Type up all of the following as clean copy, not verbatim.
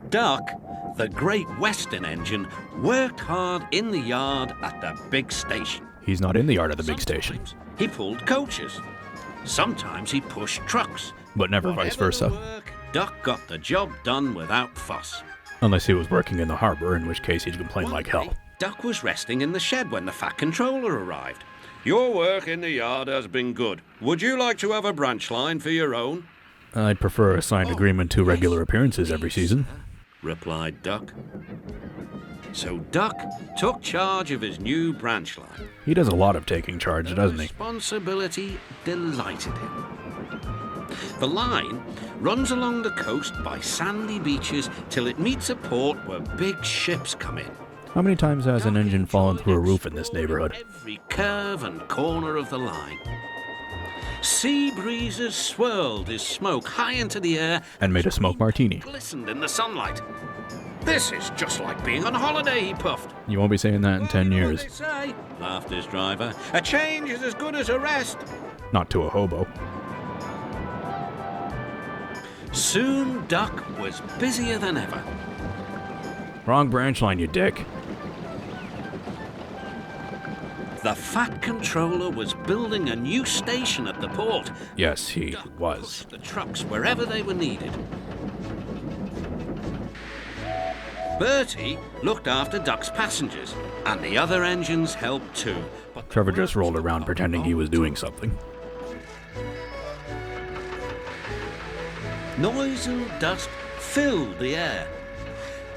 Duck, the Great Western engine, worked hard in the yard at the big station. He's not in the yard of the big station. Sometimes he pulled coaches. Sometimes he pushed trucks. But never vice versa. Work, Duck got the job done without fuss. Unless he was working in the harbor, in which case he'd complain like hell. Duck was resting in the shed when the Fat Controller arrived. Your work in the yard has been good. Would you like to have a branch line for your own? I'd prefer a signed agreement to regular appearances every season, replied Duck. So Duck took charge of his new branch line. He does a lot of taking charge, doesn't he? Responsibility delighted him. The line runs along the coast by sandy beaches till it meets a port where big ships come in. How many times has an engine fallen through a roof in this neighborhood? Every curve and corner of the line. Sea breezes swirled his smoke high into the air And made a smoke martini. Glistened in the sunlight. This is just like being on holiday, he puffed. You won't be saying that in 10 years. They say, laughed his driver. A change is as good as a rest. Not to a hobo. Soon Duck was busier than ever. Wrong branch line, you dick. The Fat Controller was building a new station at the port. Yes, he Duck was. pushed the trucks wherever they were needed. Bertie looked after Duck's passengers, and the other engines helped too. But Trevor just rolled around pretending he was doing something. noise and dust filled the air.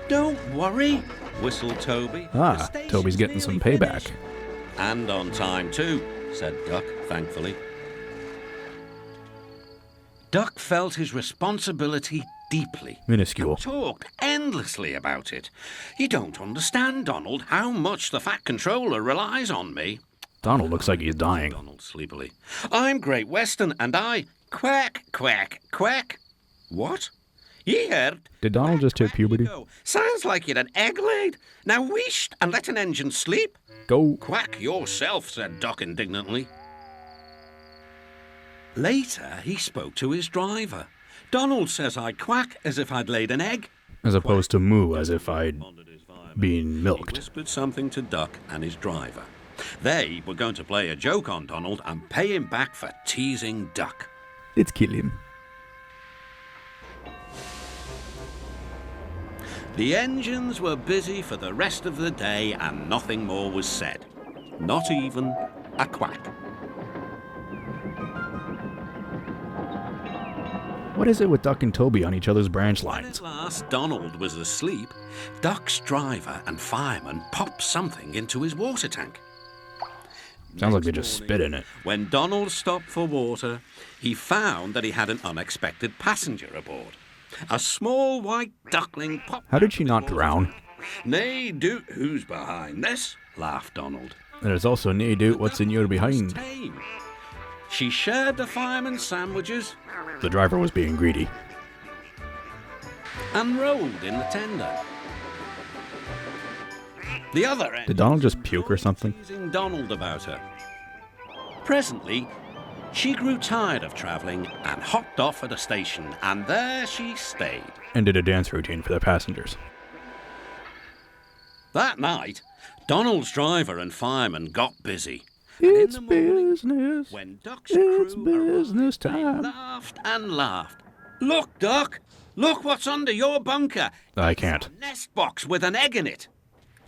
Don't worry, whistled Toby. Ah, Toby's getting some payback. And on time too, said Duck, thankfully. Duck felt his responsibility deeply. Minuscule. Talked endlessly about it. You don't understand, Donald, how much the Fat Controller relies on me. Donald looks like he's dying. Donald sleepily. I'm Great Western, and I... Quack, quack, quack. What? Ye heard? Did Donald just hit puberty? Sounds like you'd an egg laid. Now wheesh and let an engine sleep. Go. Quack yourself, said Doc indignantly. Later, he spoke to his driver. Donald says I quack as if I'd laid an egg. As opposed to moo as if I'd been milked. He whispered something to Duck and his driver. They were going to play a joke on Donald and pay him back for teasing Duck. Let's kill him. The engines were busy for the rest of the day and nothing more was said. Not even a quack. What is it with Duck and Toby on each other's branch When lines? at last Donald was asleep, Duck's driver and fireman popped something into his water tank. Sounds like they just spit in it. When Donald stopped for water, he found that he had an unexpected passenger aboard. A small white duckling popped. How did she not drown? Nay, doot, who's behind this? Laughed Donald. There's also nay doot what's in your behind. Tame. She shared the fireman's sandwiches The driver was being greedy. and rolled in the tender. The other end Did Donald just puke or something? teasing Donald about her. Presently, she grew tired of travelling and hopped off at a station, and there she stayed. And did a dance routine for the passengers. That night, Donald's driver and fireman got busy. It's And in the morning, business. when Duck's It's crew business arrived, they time. laughed and laughed. Look, Duck! Look what's under your bunker! I can't. A nest box with an egg in it!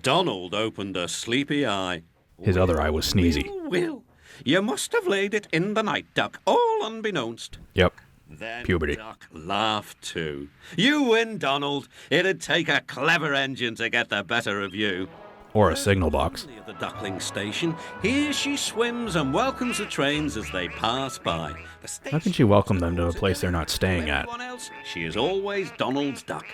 Donald opened a sleepy eye. His other eye was sneezy. Will, you must have laid it in the night, Duck, all unbeknownst. Yep. Then Puberty. Duck laughed too. You win, Donald. It'd take a clever engine to get the better of you. Or a signal box. At the duckling station, here she swims and welcomes the trains as they pass by. How can she welcome them to a place they're not staying at? Everyone else, she is always Donald's duck.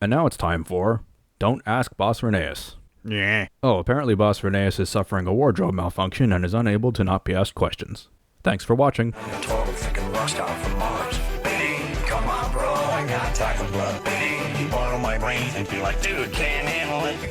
And now it's time for Don't Ask Boss Rheneas. Yeah. Oh, apparently Boss Rheneas is suffering a wardrobe malfunction and is unable to not be asked questions. Thanks for watching. I'm a total freaking rock star from Mars. Baby, come on, bro, I got taco blood. Baby, you bottle my brains and be like, dude, can't handle it.